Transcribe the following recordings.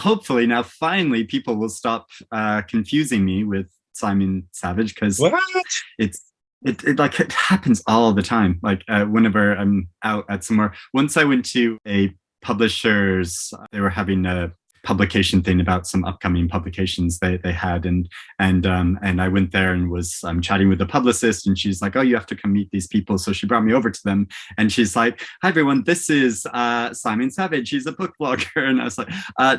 hopefully now finally people will stop confusing me with Simon Savage, because What? it happens all the time. Like whenever I'm out at somewhere. Once I went to a publishers, they were having a publication thing about some upcoming publications they had, and I went there and was chatting with the publicist, and she's like, oh, you have to come meet these people. So she brought me over to them, and she's like, hi everyone, this is Simon Savage, he's a book blogger. And I was like,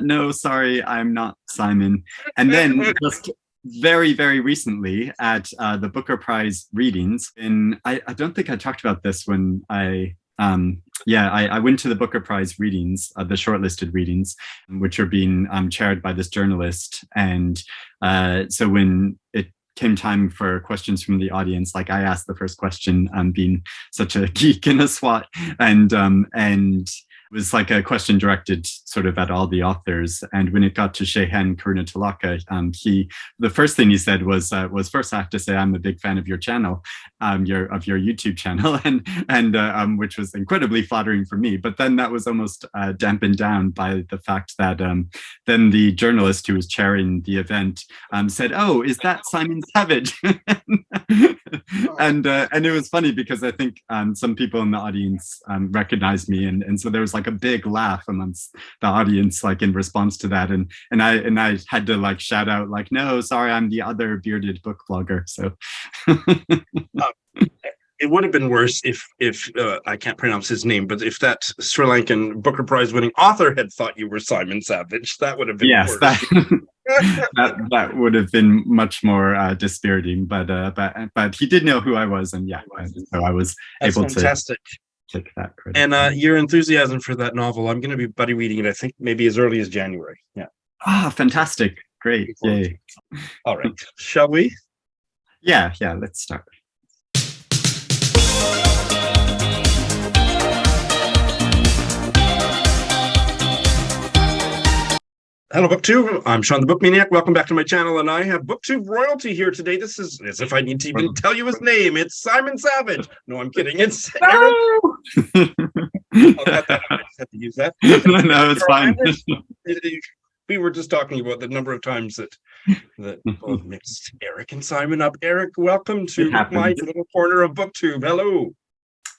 no, sorry, I'm not Simon. And then just very, very recently at the Booker Prize readings, and I don't think I talked about this when I went to the Booker Prize readings, the shortlisted readings, which are being chaired by this journalist. And so when it came time for questions from the audience, like I asked the first question, being such a geek and a SWAT, and it was like a question directed sort of at all the authors. And when it got to Shehan Karunatalaka, the first thing he said was first, I have to say I'm a big fan of your channel, your YouTube channel, and which was incredibly flattering for me. But then that was almost dampened down by the fact that then the journalist who was chairing the event said, "Oh, is that Simon Savage?" and it was funny because I think some people in the audience recognized me, and so there was like a big laugh amongst the audience, like in response to that, and I had to like shout out like, no, sorry, I'm the other bearded book blogger. So it would have been worse if I can't pronounce his name, but if that Sri Lankan Booker Prize winning author had thought you were Simon Savage, that would have been worse. That would have been much more dispiriting, but he did know who I was, and so I was able to take that credit. And your enthusiasm for that novel, I'm going to be buddy reading it, I think maybe as early as January. Yeah. Fantastic. Great. Yay. All right. Shall we? Yeah, let's start. Hello, BookTube. I'm Shawn the Book Maniac. Welcome back to my channel, and I have BookTube royalty here today. This is as if I need to even tell you his name. It's Simon Savage. No, I'm kidding. It's Eric. I just had to use that. No, it's fine. We were just talking about the number of times that people mixed Eric and Simon up. Eric, welcome to my little corner of BookTube. Hello.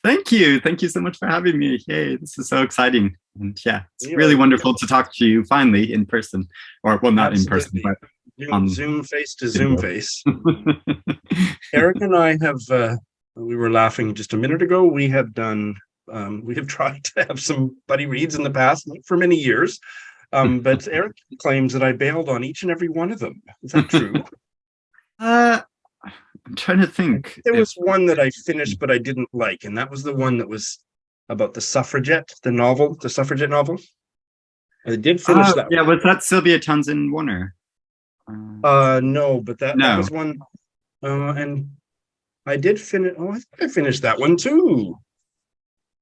Thank you so much for having me. Yay, this is so exciting. And it's really wonderful to talk to you finally in person, or well, not Absolutely. In person, but Zoom face to Zoom face. Eric and I have we were laughing just a minute ago. We have tried to have some buddy reads in the past for many years, but Eric claims that I bailed on each and every one of them. Is that true? I'm trying to think. There was one that I finished, but I didn't like, and that was the one that was about the suffragette, the suffragette novel. I did finish that. Yeah, was that Sylvia Townsend Warner? No, but that was one. And I did finish. Oh, I think I finished that one too.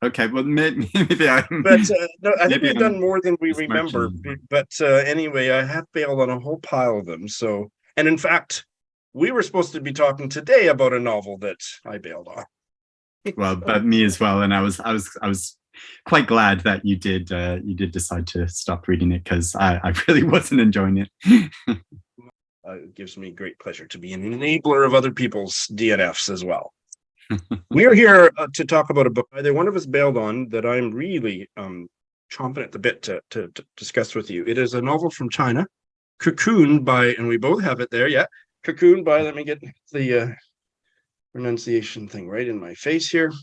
Okay, well, maybe I. But no, I think we've done more than we remember. But anyway, I have bailed on a whole pile of them. So, and in fact, we were supposed to be talking today about a novel that I bailed on. Well, but me as well, and I was quite glad that you did decide to stop reading it, because I really wasn't enjoying it. It gives me great pleasure to be an enabler of other people's DNFs as well. We are here to talk about a book either one of us bailed on that I'm really chomping at the bit to discuss with you. It is a novel from China, Cocoon and we both have it there, yeah. Cocoon by, let me get the pronunciation thing right in my face here,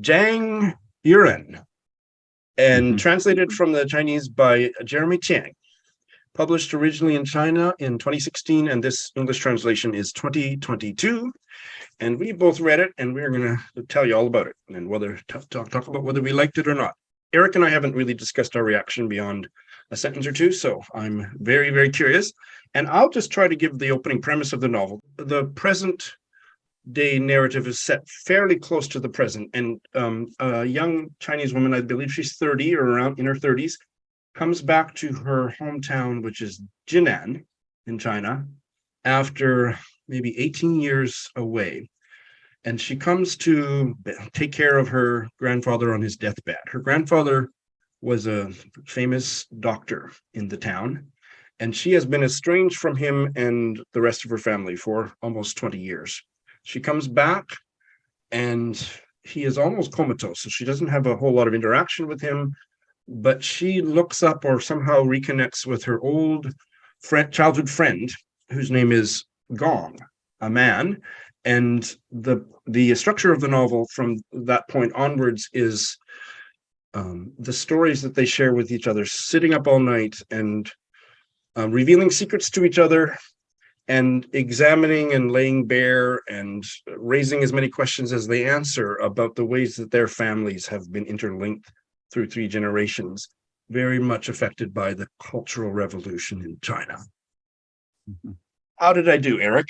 Zhang Yueran, and translated from the Chinese by Jeremy Tiang. Published originally in China in 2016, and this English translation is 2022. And we both read it, and we're going to tell you all about it, and whether talk about whether we liked it or not. Eric and I haven't really discussed our reaction beyond a sentence or two, so I'm very, very curious. And I'll just try to give the opening premise of the novel. The present day narrative is set fairly close to the present, and a young Chinese woman, I believe she's 30 or around in her 30s, comes back to her hometown, which is Jinan in China, after maybe 18 years away. And she comes to take care of her grandfather on his deathbed. Her grandfather was a famous doctor in the town, and she has been estranged from him and the rest of her family for almost 20 years. She comes back, and he is almost comatose, so she doesn't have a whole lot of interaction with him, but she looks up or somehow reconnects with her old childhood friend, whose name is Gong, a man. And the structure of the novel from that point onwards is the stories that they share with each other, sitting up all night and revealing secrets to each other, and examining and laying bare and raising as many questions as they answer about the ways that their families have been interlinked through 3 generations, very much affected by the Cultural Revolution in China. Mm-hmm. How did I do, Eric?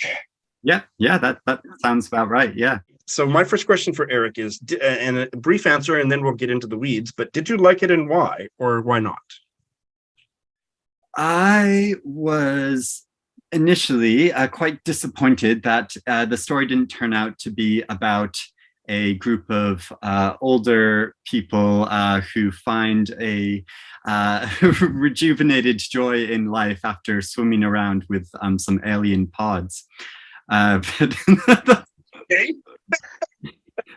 Yeah, that sounds about right. Yeah. So my first question for Eric is, and a brief answer, and then we'll get into the weeds, but did you like it, and why, or why not? I was initially quite disappointed that the story didn't turn out to be about a group of older people who find a rejuvenated joy in life after swimming around with some alien pods. Okay.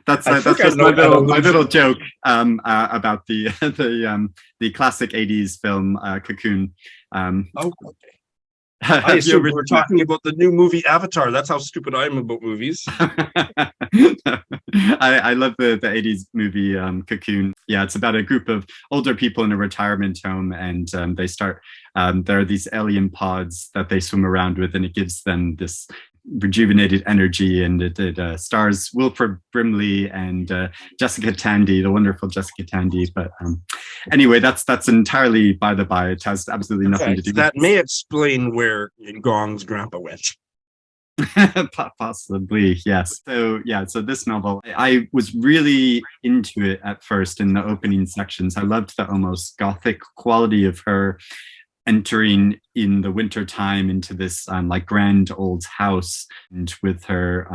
That's just my little joke about the classic 80s film Cocoon. Okay. I assume we're talking about the new movie Avatar. That's how stupid I am about movies. I love the 80s movie Cocoon. Yeah, it's about a group of older people in a retirement home, and they start, there are these alien pods that they swim around with, and it gives them this rejuvenated energy, and it stars Wilford Brimley and Jessica Tandy, the wonderful Jessica Tandy. But anyway, that's entirely by the by. It has absolutely nothing to do. That may explain where Gong's grandpa went. Possibly, yes. So this novel, I was really into it at first in the opening sections. I loved the almost gothic quality of her entering in the winter time into this like grand old house, and with her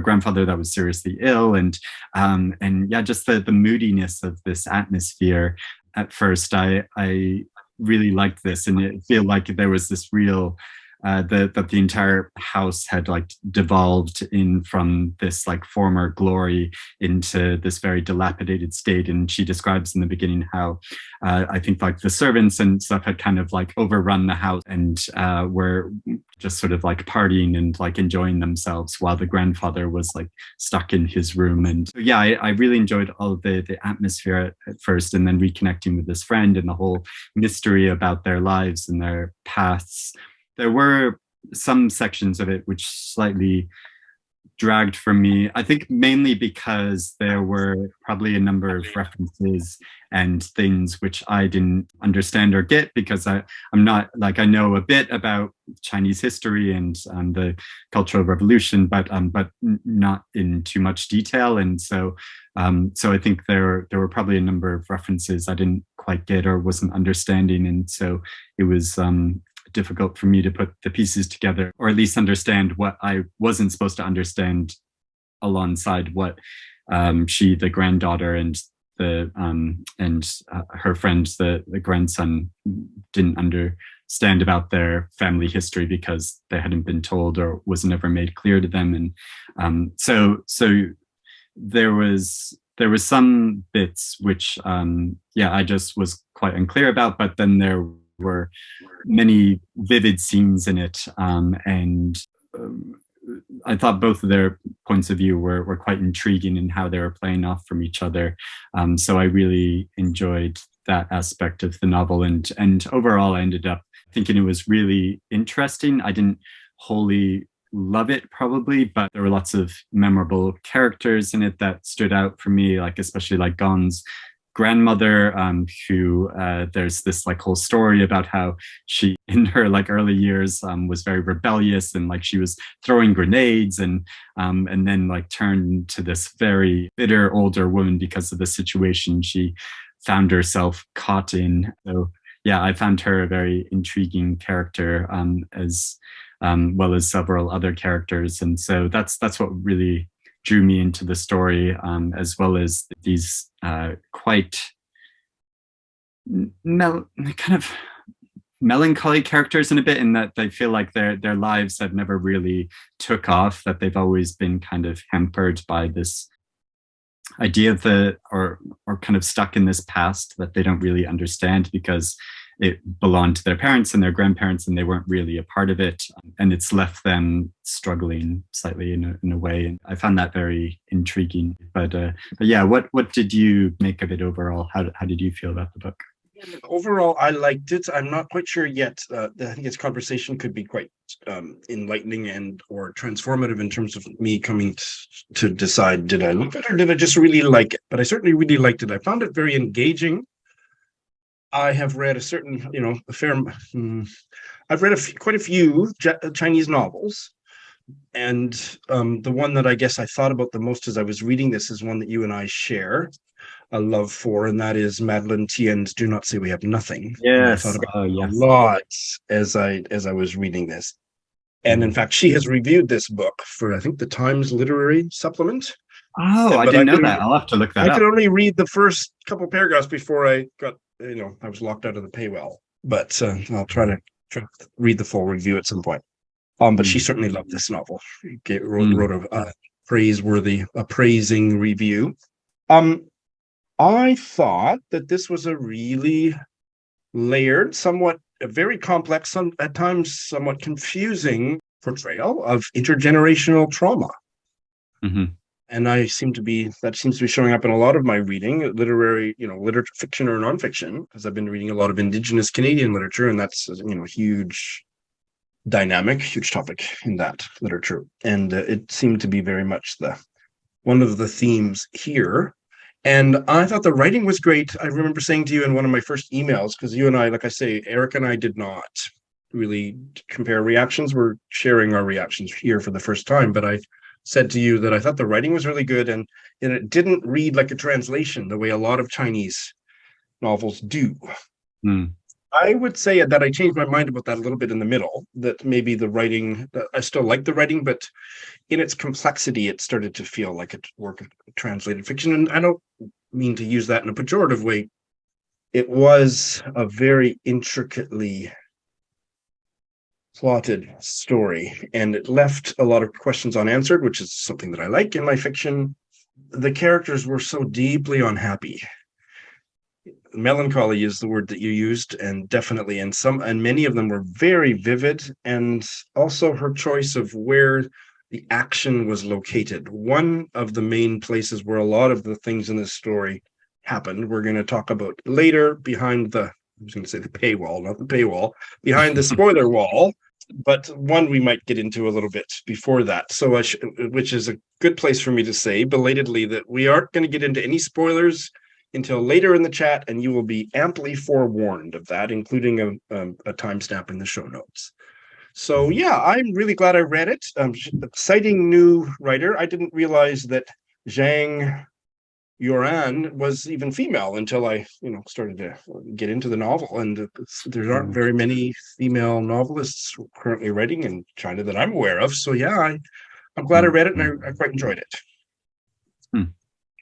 grandfather that was seriously ill, and yeah, just the moodiness of this atmosphere. At first, I really liked this, and it felt like there was this real that the entire house had like devolved in from this like former glory into this very dilapidated state. And she describes in the beginning how I think like the servants and stuff had kind of like overrun the house, and were just sort of like partying and like enjoying themselves while the grandfather was like stuck in his room. And yeah, I really enjoyed all of the atmosphere at first, and then reconnecting with this friend and the whole mystery about their lives and their paths. There were some sections of it which slightly dragged for me, I think mainly because there were probably a number of references and things which I didn't understand or get, because I'm not like, I know a bit about Chinese history and the Cultural Revolution, but not in too much detail. And so I think there were probably a number of references I didn't quite get or wasn't understanding. And so it was difficult for me to put the pieces together, or at least understand what I wasn't supposed to understand alongside what she, the granddaughter, and her friend, the grandson, didn't understand about their family history because they hadn't been told or was never made clear to them. And so there was some bits which I just was quite unclear about, but then there were many vivid scenes in it, and I thought both of their points of view were quite intriguing in how they were playing off from each other. So I really enjoyed that aspect of the novel, and overall I ended up thinking it was really interesting. I didn't wholly love it probably, but there were lots of memorable characters in it that stood out for me, like especially like Gon's grandmother, who there's this like whole story about how she in her like early years was very rebellious, and like she was throwing grenades, and then like turned to this very bitter older woman because of the situation she found herself caught in. So yeah, I found her a very intriguing character, as well as several other characters. And so that's what really drew me into the story, as well as these quite kind of melancholy characters in a bit, in that they feel like their lives have never really took off, that they've always been kind of hampered by this idea of or kind of stuck in this past that they don't really understand because it belonged to their parents and their grandparents and they weren't really a part of it, and it's left them struggling slightly in a way. And I found that very intriguing. But yeah, what did you make of it overall? How did you feel about the book? Overall, I liked it. I'm not quite sure yet. I think its conversation could be quite enlightening and or transformative in terms of me coming to decide, did I love it or did I just really like it? But I certainly really liked it. I found it very engaging. I have read a certain, a fair. I've read quite a few Chinese novels, and the one that I guess I thought about the most as I was reading this is one that you and I share a love for, and that is Madeleine Thien's "Do Not Say We Have Nothing." And I thought Yes. about Oh, it a yes. lot as I was reading this. And in fact, she has reviewed this book for, I think, the Times Literary Supplement. Oh, I But didn't know that. I'll have to look that I could up. only read the first couple paragraphs before I got, I was locked out of the paywall. But I'll try to read the full review at some point. But she Mm. certainly loved this novel. Mm. Wrote a praiseworthy, appraising review. I thought that this was a really layered, somewhat very complex, at times somewhat confusing portrayal of intergenerational trauma. Hmm. And that seems to be showing up in a lot of my reading, literary, literature, fiction or nonfiction, because I've been reading a lot of Indigenous Canadian literature, and that's huge dynamic, huge topic in that literature. And it seemed to be very much one of the themes here. And I thought the writing was great. I remember saying to you in one of my first emails, because you and I, like I say, Eric and I did not really compare reactions. We're sharing our reactions here for the first time. But I said to you that I thought the writing was really good, and it didn't read like a translation the way a lot of Chinese novels do. Mm. I would say that I changed my mind about that a little bit in the middle, that maybe the writing, I still like the writing, but in its complexity, it started to feel like a work of translated fiction. And I don't mean to use that in a pejorative way. It was a very intricately plotted story, and it left a lot of questions unanswered, which is something that I like in my fiction. The characters were so deeply unhappy. Melancholy is the word that you used, and definitely, and many of them were very vivid, and also her choice of where the action was located. One of the main places where a lot of the things in this story happened, we're going to talk about later, behind I was going to say the paywall, not the paywall, behind the spoiler wall. But one we might get into a little bit before that. So, which is a good place for me to say belatedly that we aren't going to get into any spoilers until later in the chat, and you will be amply forewarned of that, including a timestamp in the show notes. So yeah, I'm really glad I read it. Exciting new writer. I didn't realize that Zhang Yueran was even female until I, started to get into the novel. And there aren't very many female novelists currently writing in China that I'm aware of. So yeah, I'm glad I read it, and I quite enjoyed it.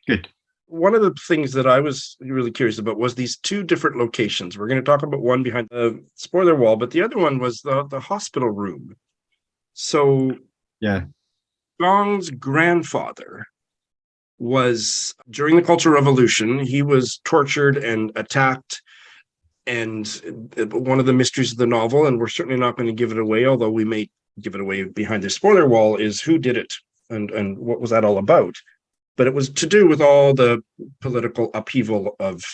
Good. One of the things that I was really curious about was these two different locations. We're going to talk about one behind the spoiler wall, but the other one was the hospital room. So Yeah. Gong's grandfather was, during the Cultural Revolution, he was tortured and attacked. And one of the mysteries of the novel, and we're certainly not going to give it away, although we may give it away behind the spoiler wall, is who did it and what was that all about? But it was to do with all the political upheaval of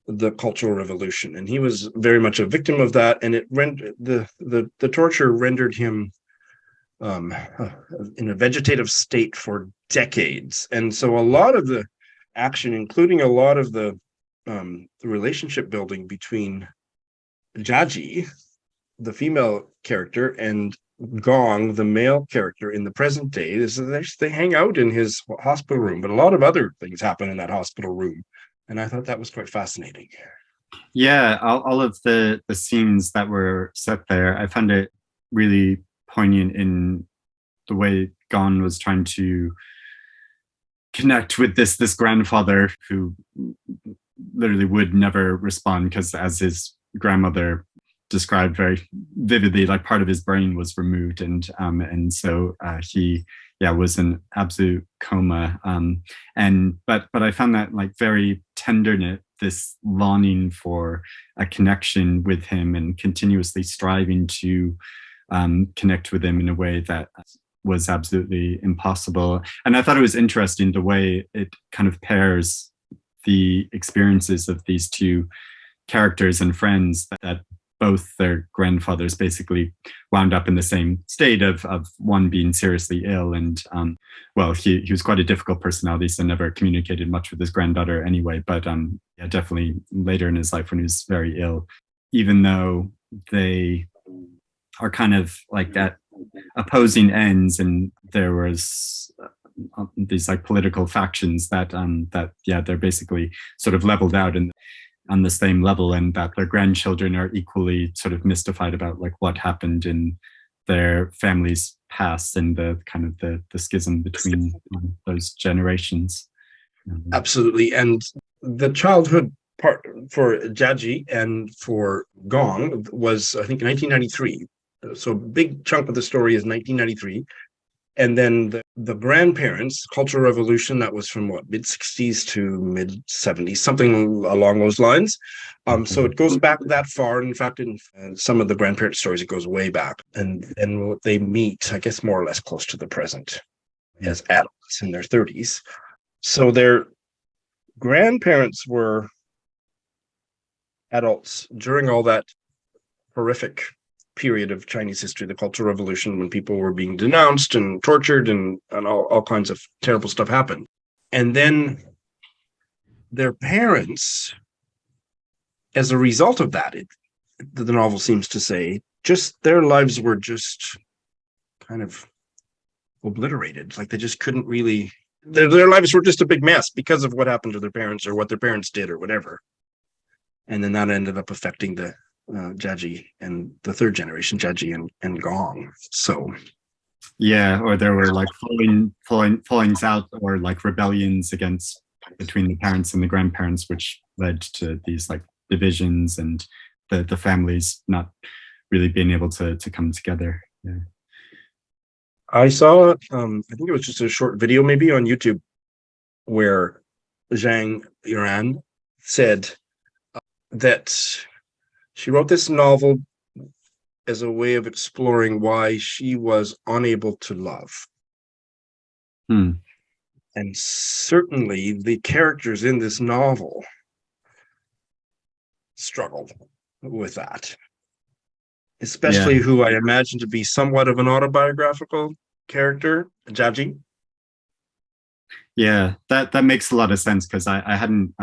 the Cultural Revolution, and he was very much a victim of that. And it rendered the torture rendered him in a vegetative state for decades. And so a lot of the action, including a lot of the relationship building between Jaji, the female character, and Gong, the male character in the present day, is they hang out in his hospital room, but a lot of other things happen in that hospital room. And I thought that was quite fascinating. Yeah, all of the scenes that were set there, I found it really poignant in the way Gong was trying to connect with this grandfather who literally would never respond, because as his grandmother described very vividly, like part of his brain was removed, and so he was in absolute coma. But I found that like very tender, this longing for a connection with him and continuously striving to connect with him in a way that was absolutely impossible. And I thought it was interesting the way it kind of pairs the experiences of these two characters and friends, that both their grandfathers basically wound up in the same state of one being seriously ill. And he was quite a difficult personality, so never communicated much with his granddaughter anyway. But definitely later in his life when he was very ill, even though they are kind of like at opposing ends, and there was these like political factions that they're basically sort of leveled out and on the same level, and that their grandchildren are equally sort of mystified about like what happened in their family's past and the kind of the schism between those generations. Absolutely. And the childhood part for Jiaji and for Gong was, I think, 1993. So a big chunk of the story is 1993. And then the grandparents, Cultural Revolution, that was from what, mid-60s to mid-70s, something along those lines. So it goes back that far. In fact, in some of the grandparent stories, it goes way back. And they meet, I guess, more or less close to the present as adults in their 30s. So their grandparents were adults during all that horrific period of Chinese history, the Cultural Revolution, when people were being denounced and tortured and all kinds of terrible stuff happened. And then their parents, as a result of that, the novel seems to say, just their lives were just kind of obliterated. Like they just couldn't really, their lives were just a big mess because of what happened to their parents or what their parents did or whatever. And then that ended up affecting the Jiaji and the third generation, Jiaji and Gong. So or there were like fallings out or like rebellions between the parents and the grandparents, which led to these like divisions and the families not really being able to come together. I saw I think it was just a short video maybe on YouTube where Zhang Yueran said that she wrote this novel as a way of exploring why she was unable to love. And certainly the characters in this novel struggled with that, especially who I imagine to be somewhat of an autobiographical character, Jiaji. Yeah, that makes a lot of sense, because I hadn't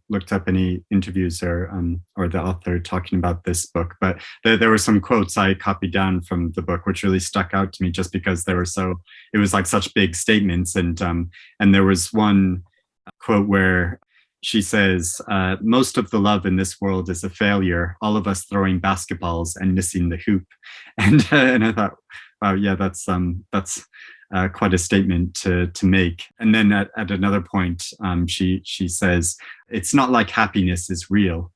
looked up any interviews or the author talking about this book, but there were some quotes I copied down from the book which really stuck out to me, just because it was like such big statements, and there was one quote where she says, "Most of the love in this world is a failure. All of us throwing basketballs and missing the hoop," and I thought, wow, yeah, that's quite a statement to make. And then at another point, she says, "It's not like happiness is real,"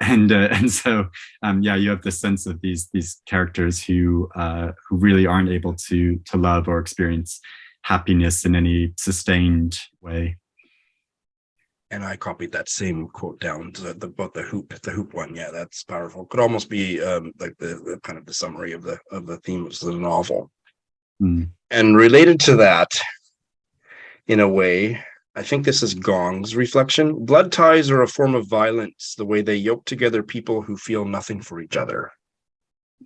and so you have the sense of these characters who really aren't able to love or experience happiness in any sustained way. And I copied that same quote down to the hoop one. Yeah, that's powerful. Could almost be like the kind of the summary of the theme of the novel. And related to that, in a way, I think this is Gong's reflection. Blood ties are a form of violence, the way they yoke together people who feel nothing for each other.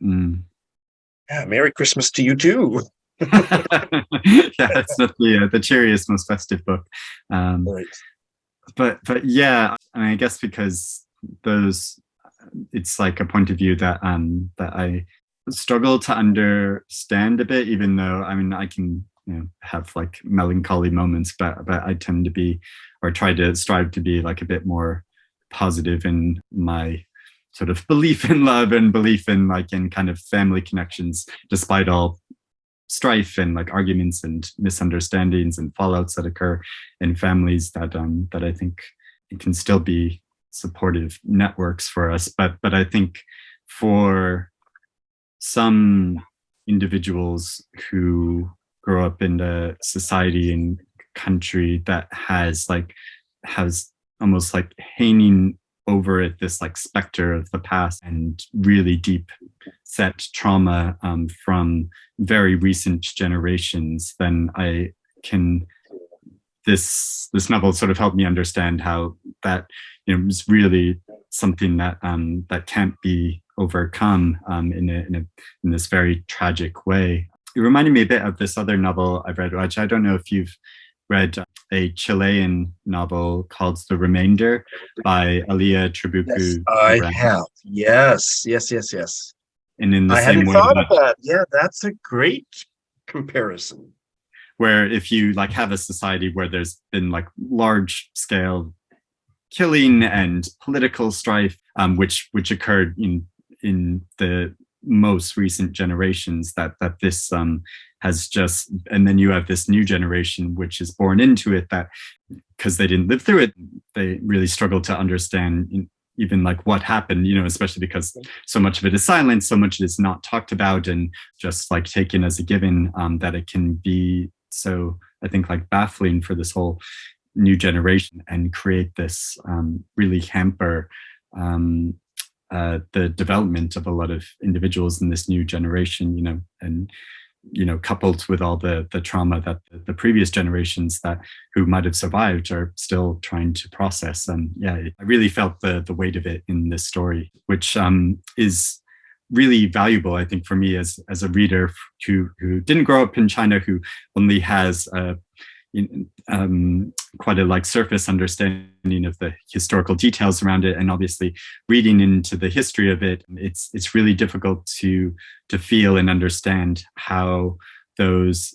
Yeah, Merry Christmas to you too. It's not the cheeriest, most festive book. Right. But yeah, I mean, I guess because it's like a point of view that I struggle to understand a bit, even though, I mean, I can have like melancholy moments, but I tend to be, or try to strive to be, like a bit more positive in my sort of belief in love and belief in kind of family connections, despite all strife and like arguments and misunderstandings and fallouts that occur in families, that I think it can still be supportive networks for us. But I think for some individuals who grow up in a society and country that has almost like hanging over it this like specter of the past and really deep set trauma from very recent generations, then I can this novel sort of helped me understand how that is really something that that can't be overcome in this very tragic way. It reminded me a bit of this other novel I've read, which I don't know if you've read, a Chilean novel called The Remainder by Alia Yes, Tribucu I Duran. have. Yes, yes, yes, yes. And in the I same hadn't way thought of that that. Yeah, that's a great comparison. where if you like have a society where there's been like large scale killing and political strife, which occurred in the most recent generations, that this has just, and then you have this new generation which is born into it, that because they didn't live through it, they really struggle to understand even like what happened, especially because so much of it is silent, so much is not talked about and just like taken as a given, that it can be so, I think, like baffling for this whole new generation and create this really hamper the development of a lot of individuals in this new generation, and coupled with all the trauma that the previous generations that who might have survived are still trying to process. And yeah, I really felt the weight of it in this story, which is really valuable, I think, for me as a reader who didn't grow up in China, who only has quite a like surface understanding of the historical details around it, and obviously reading into the history of it, it's really difficult to feel and understand how those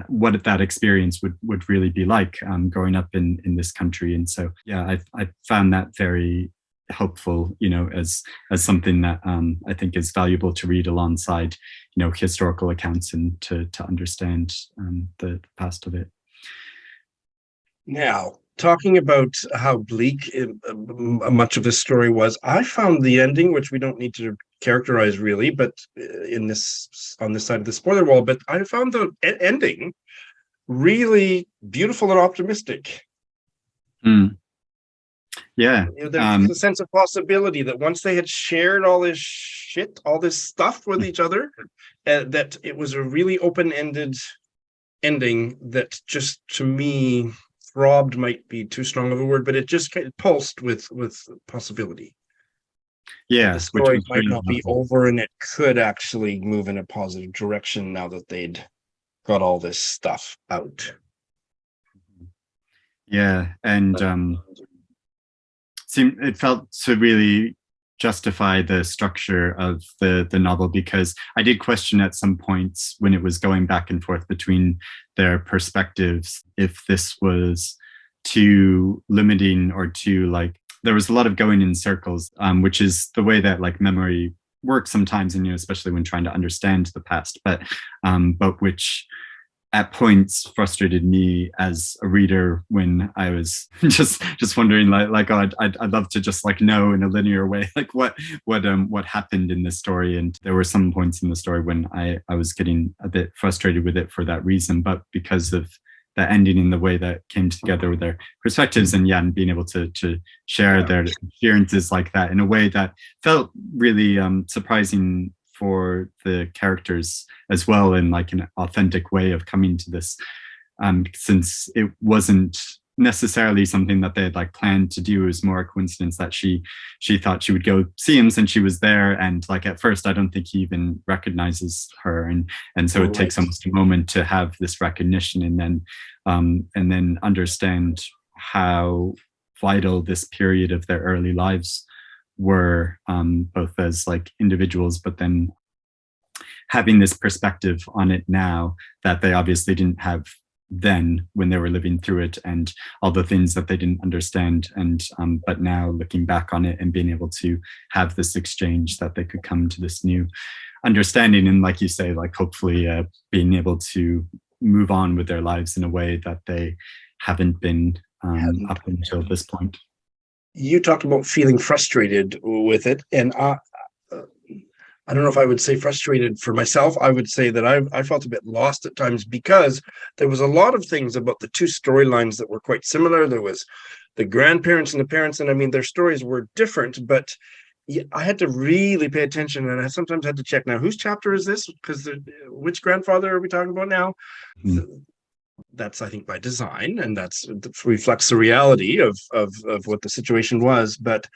what that experience would really be like growing up in this country. And so yeah, I found that very helpful, as something that I think is valuable to read alongside, historical accounts, and to understand the past of it. Now, talking about how bleak much of this story was, I found the ending, which we don't need to characterize really, but on this side of the spoiler wall, but I found the ending really beautiful and optimistic. Mm. Yeah. There's a sense of possibility that once they had shared all this shit, all this stuff with each other, that it was a really open-ended ending that just, to me, throbbed might be too strong of a word, but it just kind of pulsed with possibility. Yeah, the story might not be over, and it could actually move in a positive direction now that they'd got all this stuff out. Yeah, and it felt to really justify the structure of the novel, because I did question at some points when it was going back and forth between their perspectives if this was too limiting or too like, there was a lot of going in circles, which is the way that like memory works sometimes, and especially when trying to understand the past, but which at points frustrated me as a reader when I was just wondering like oh, I'd love to just like know in a linear way like what happened in this story. And there were some points in the story when I was getting a bit frustrated with it for that reason, but because of the ending in the way that came together with their perspectives, and being able to share their experiences like that in a way that felt really surprising for the characters as well, in like an authentic way of coming to this, since it wasn't necessarily something that they had like planned to do. It was more a coincidence that she thought she would go see him since she was there, and like at first I don't think he even recognizes her, and so it takes almost a moment to have this recognition, and then understand how vital this period of their early lives were, both as like individuals, but then having this perspective on it now that they obviously didn't have then when they were living through it, and all the things that they didn't understand, and but now looking back on it and being able to have this exchange, that they could come to this new understanding, and like you say, like hopefully being able to move on with their lives in a way that they haven't been up until this point. you talked about feeling frustrated with it, and I don't know if I would say frustrated for myself. I would say that I felt a bit lost at times because there was a lot of things about the two storylines that were quite similar. There was the grandparents and the parents, and I mean, their stories were different, but I had to really pay attention, and I sometimes had to check now, whose chapter is this? Because which grandfather are we talking about now? Mm. That's, I think, by design, and that reflects the reality of what the situation was. But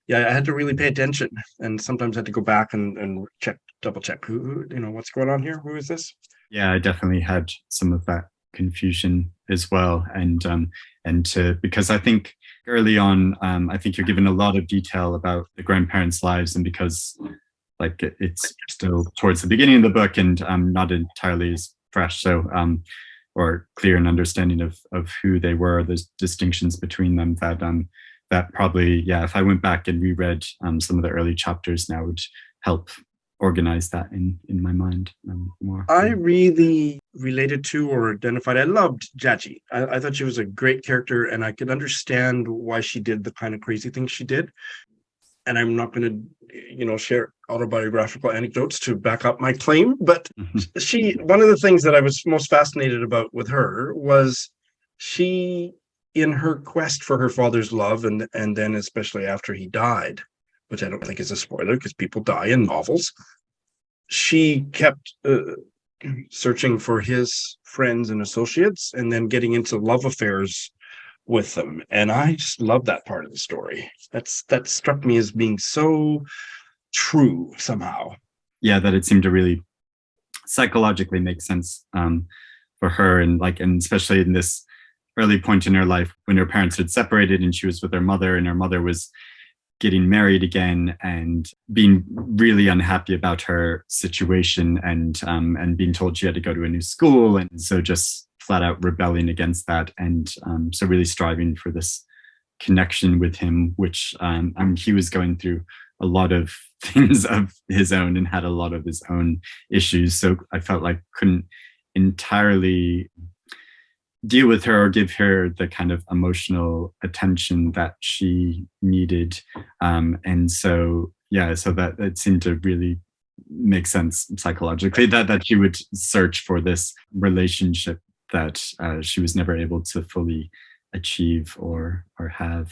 yeah, I had to really pay attention, and sometimes had to go back and double check who what's going on here. Who is this? Yeah, I definitely had some of that confusion as well, because I think early on, I think you're given a lot of detail about the grandparents' lives, and because like it's still towards the beginning of the book and not entirely as fresh, so or clear an understanding of who they were, there's distinctions between them that probably, yeah, if I went back and reread some of the early chapters now, would help organize that in my mind more. I really related to or identified. I loved Jaji. I thought she was a great character, and I could understand why she did the kind of crazy things she did. And I'm not going to, share autobiographical anecdotes to back up my claim, but one of the things that I was most fascinated about with her was she, in her quest for her father's love, and then especially after he died, which I don't think is a spoiler because people die in novels, she kept searching for his friends and associates, and then getting into love affairs with them. And I just love that part of the story. That struck me as being so true somehow. Yeah, that it seemed to really psychologically make sense for her, and especially in this early point in her life when her parents had separated and she was with her mother, and her mother was getting married again and being really unhappy about her situation, and being told she had to go to a new school, and so just flat out rebelling against that, and so really striving for this connection with him, which he was going through a lot of things of his own and had a lot of his own issues, so I felt like couldn't entirely deal with her or give her the kind of emotional attention that she needed, and so that it seemed to really make sense psychologically that she would search for this relationship that she was never able to fully achieve or have.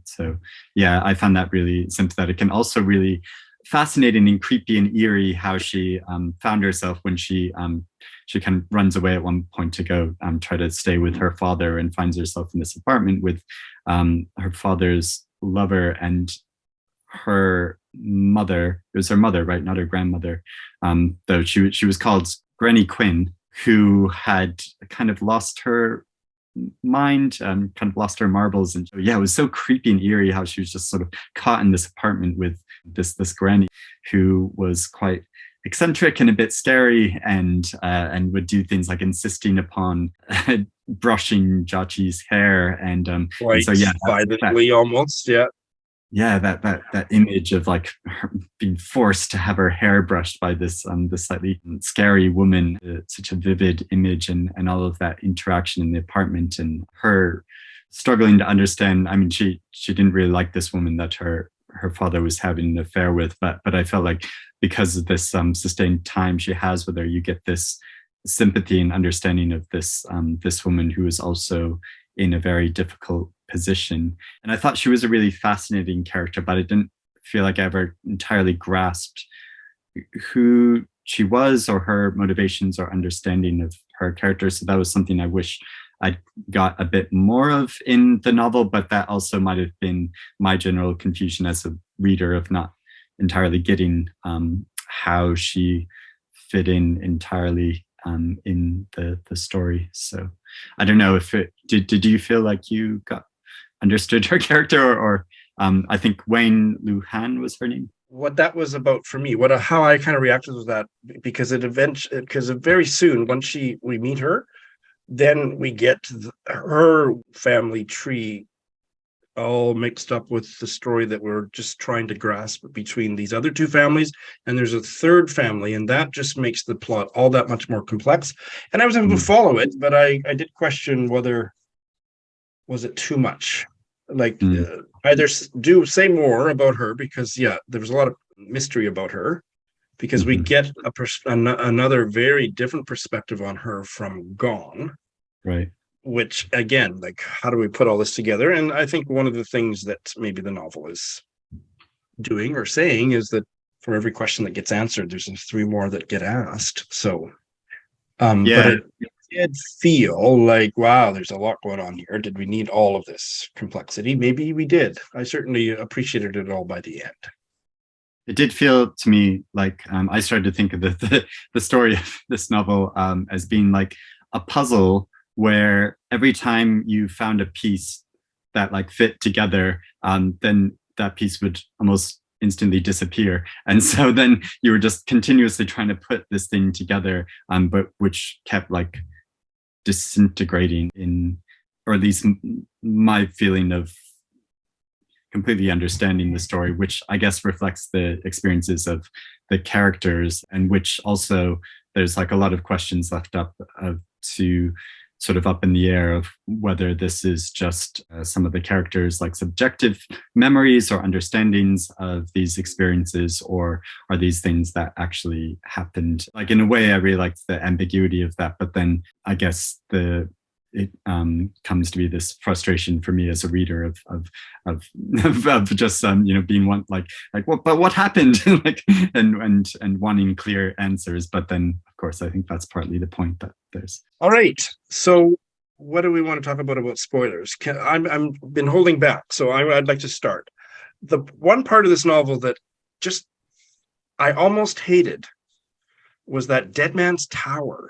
So yeah, I found that really sympathetic, and also really fascinating and creepy and eerie how she found herself when she kind of runs away at one point to go try to stay with her father, and finds herself in this apartment with her father's lover and her mother. It was her mother, right? Not her grandmother. Though she was called Granny Quinn, who had kind of lost her mind, kind of lost her marbles. And yeah, it was so creepy and eerie how she was just sort of caught in this apartment with this granny who was quite eccentric and a bit scary, and would do things like insisting upon brushing Jachi's hair, and so yeah, violently almost, yeah. Yeah, that image of like her being forced to have her hair brushed by this slightly scary woman, such a vivid image, and all of that interaction in the apartment, and her struggling to understand. I mean, she didn't really like this woman that her father was having an affair with, but I felt like because of this sustained time she has with her, you get this sympathy and understanding of this woman who is also in a very difficult position. And I thought she was a really fascinating character, but I didn't feel like I ever entirely grasped who she was or her motivations or understanding of her character. So that was something I wish I got a bit more of in the novel, but that also might have been my general confusion as a reader of not entirely getting how she fit in entirely in the story. So I don't know if did you feel like you understood her character, or I think Wayne Luhan was her name. What that was about for me, how I kind of reacted was that because very soon once we meet her, then we get her family tree all mixed up with the story that we're just trying to grasp between these other two families, and there's a third family, and that just makes the plot all that much more complex. And I was able to follow it, but I did question whether was it too much. Like, Mm. either do say more about her, because there was a lot of mystery about her, because we Hmm. get another very different perspective on her from Gone, Right. which again, like, how do we put all this together? And I think one of the things that maybe the novel is doing or saying is that for every question that gets answered, there's three more that get asked. So, but Yeah. it did feel like, wow, there's a lot going on here. Did we need all of this complexity? Maybe we did. I certainly appreciated it all by the end. It did feel to me like I started to think of the story of this novel as being like a puzzle where every time you found a piece that like fit together, then that piece would almost instantly disappear. And so then you were just continuously trying to put this thing together, but which kept like disintegrating in, or at least my feeling of completely understanding the story, which I guess reflects the experiences of the characters, and which also there's like a lot of questions left up to sort of up in the air of whether this is just some of the characters like subjective memories or understandings of these experiences, or are these things that actually happened. Like in a way, I really liked the ambiguity of that, but then I guess it comes to be this frustration for me as a reader of of just being one like what happened like and wanting clear answers. But then of course I think that's partly the point, that there's All right. So, what do we want to talk about spoilers? I'm been holding back, so I'd like to start. The one part of this novel that just I almost hated was that Dead Man's Tower.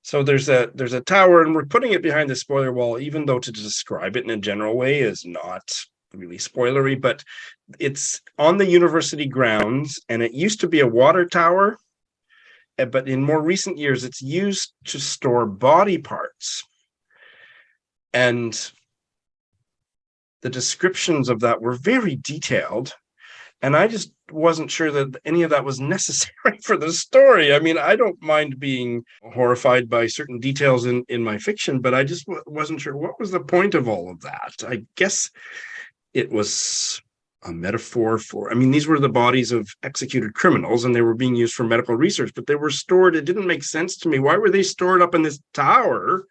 So there's a tower, and we're putting it behind the spoiler wall, even though to describe it in a general way is not really spoilery, but it's on the university grounds, and it used to be a water tower, but in more recent years, it's used to store body parts. And the descriptions of that were very detailed. And I just wasn't sure that any of that was necessary for the story. I mean, I don't mind being horrified by certain details in my fiction, but I just wasn't sure what was the point of all of that. I guess it was a metaphor for, I mean, these were the bodies of executed criminals and they were being used for medical research, but they were stored. It didn't make sense to me. Why were they stored up in this tower?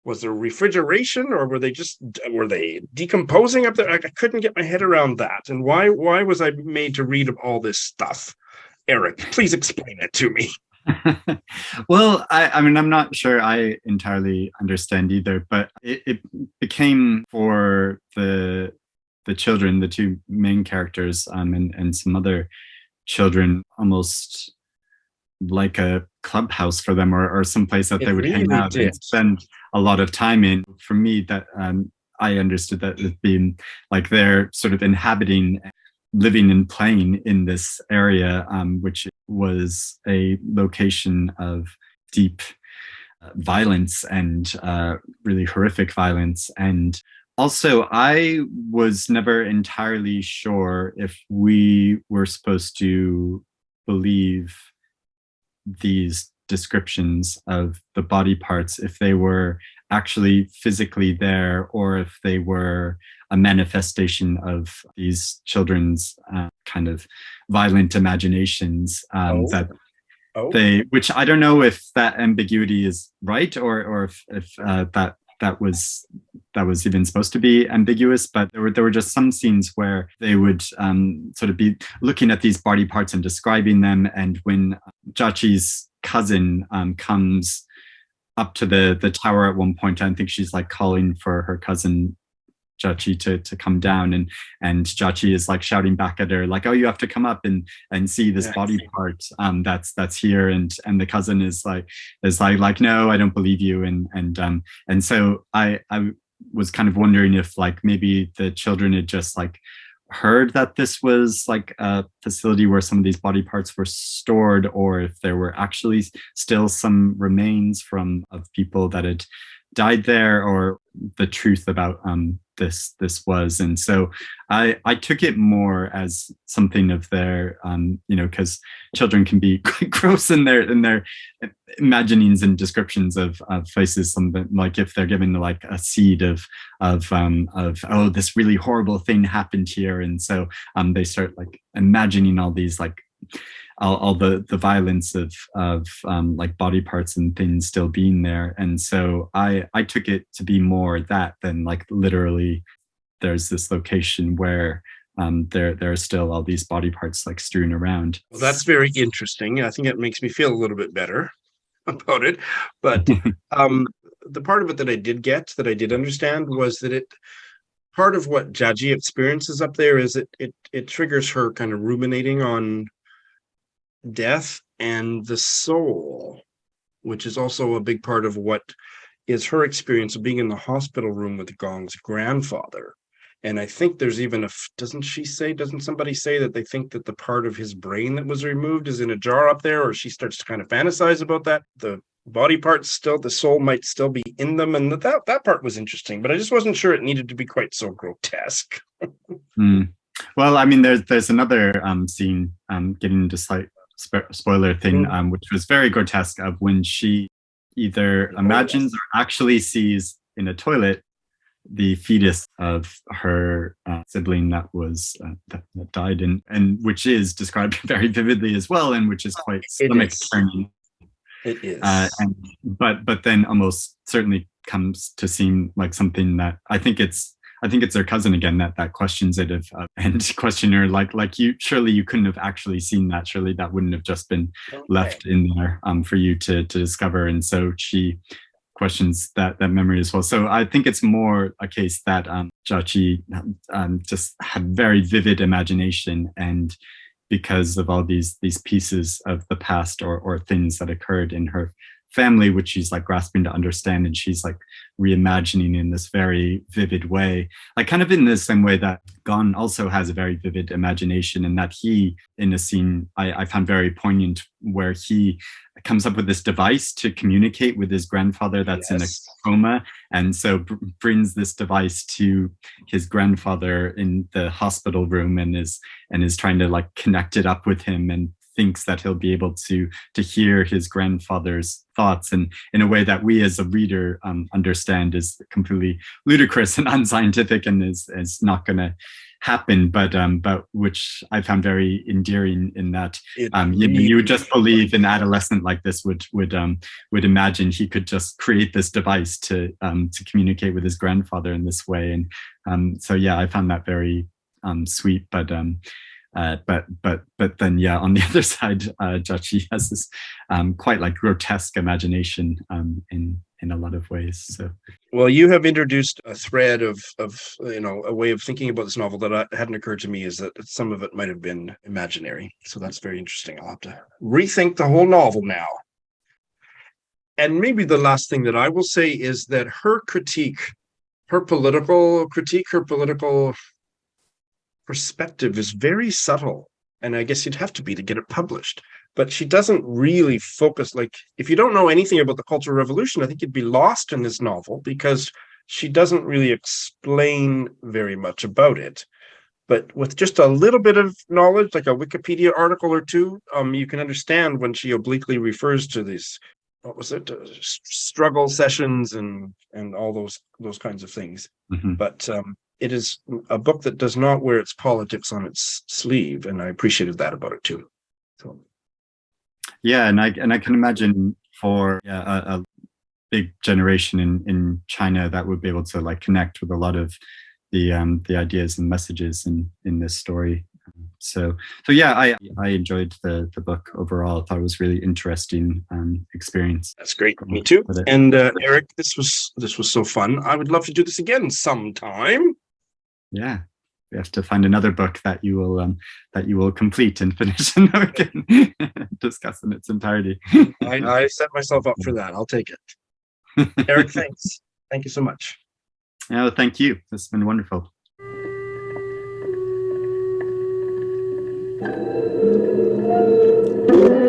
Was there refrigeration, or were they decomposing up there? I couldn't get my head around that. And why was I made to read all this stuff? Eric, please explain it to me. well, I mean, I'm not sure I entirely understand either, but it became for the children, the two main characters, and some other children, almost like a clubhouse for them, or some place that It they would hang really out did. and spend a lot of time in. For me, that I understood that as being like they're sort of inhabiting, living and playing in this area, which was a location of deep violence and really horrific violence. And also, I was never entirely sure if we were supposed to believe these descriptions of the body parts, if they were actually physically there, or if they were a manifestation of these children's kind of violent imaginations, Oh, that oh, they, which I don't know if that ambiguity is right, or if that was even supposed to be ambiguous. But there were just some scenes where they would sort of be looking at these body parts and describing them. And when Jachi's cousin comes up to the tower at one point, I think she's like calling for her cousin Jachi to come down, and Jachi is like shouting back at her like, oh, you have to come up and see this body part that's here. And the cousin is like no, I don't believe you. And so I was kind of wondering if like maybe the children had just like heard that this was like a facility where some of these body parts were stored, or if there were actually still some remains of people that had died there or the truth about this was. And so I took it more as something of their because children can be quite gross in their imaginings and descriptions of faces. Something like if they're given like a seed of oh, this really horrible thing happened here, and so they start like imagining all these like all the violence of like body parts and things still being there. And so I took it to be more that than like literally there's this location where there are still all these body parts like strewn around. Well, that's very interesting. I think it makes me feel a little bit better about it. But the part of it that I did get, that I did understand, was that part of what Jiaji experiences up there is it triggers her kind of ruminating on death and the soul, which is also a big part of what is her experience of being in the hospital room with Gong's grandfather. And I think there's even doesn't somebody say that they think that the part of his brain that was removed is in a jar up there, or she starts to kind of fantasize about that. The body parts still, the soul might still be in them. And that part was interesting, but I just wasn't sure it needed to be quite so grotesque. Well, I mean, there's another scene, getting into slight spoiler thing, which was very grotesque, of when she either imagines or actually sees in a toilet the fetus of her sibling that was that died, and which is described very vividly as well, and which is quite stomach turning. It is, but then almost certainly comes to seem like something that I think it's her cousin again that questions it and question her like you surely you couldn't have actually seen that, surely that wouldn't have just been left in there for you to discover. And so she questions that memory as well. So I think it's more a case that Jiaji just had very vivid imagination, and because of all these pieces of the past or things that occurred in her family, which she's like grasping to understand, and she's like reimagining in this very vivid way, like kind of in the same way that Gon also has a very vivid imagination, and that he, in a scene I found very poignant, where he comes up with this device to communicate with his grandfather that's in a coma, and so brings this device to his grandfather in the hospital room, and is trying to like connect it up with him, and thinks that he'll be able to hear his grandfather's thoughts, and in a way that we as a reader understand is completely ludicrous and unscientific and is not going to happen, but which I found very endearing, in that you would just believe an adolescent like this would imagine he could just create this device to communicate with his grandfather in this way. And so yeah, I found that very sweet, but then yeah, on the other side, Jiaji has this quite like grotesque imagination in a lot of ways. So, well, you have introduced a thread of a way of thinking about this novel that hadn't occurred to me, is that some of it might have been imaginary. So that's very interesting. I'll have to rethink the whole novel now. And maybe the last thing that I will say is that her political perspective is very subtle, and I guess you'd have to be to get it published. But she doesn't really focus, like, if you don't know anything about the Cultural Revolution, I think you'd be lost in this novel, because she doesn't really explain very much about it. But with just a little bit of knowledge, like a Wikipedia article or two, you can understand when she obliquely refers to these, what was it, struggle sessions and all those kinds of things. Mm-hmm. But it is a book that does not wear its politics on its sleeve, and I appreciated that about it too. So, yeah, and I can imagine for a big generation in China that would be able to like connect with a lot of the ideas and messages in this story. So yeah, I enjoyed the book overall. I thought it was really interesting experience. That's great. Me too. And Eric, this was so fun. I would love to do this again sometime. Yeah, we have to find another book that you will complete and finish, and we can discuss in its entirety. I set myself up for that. I'll take it. Eric, thanks. Thank you so much. Oh, thank you. This has been wonderful. Thank you.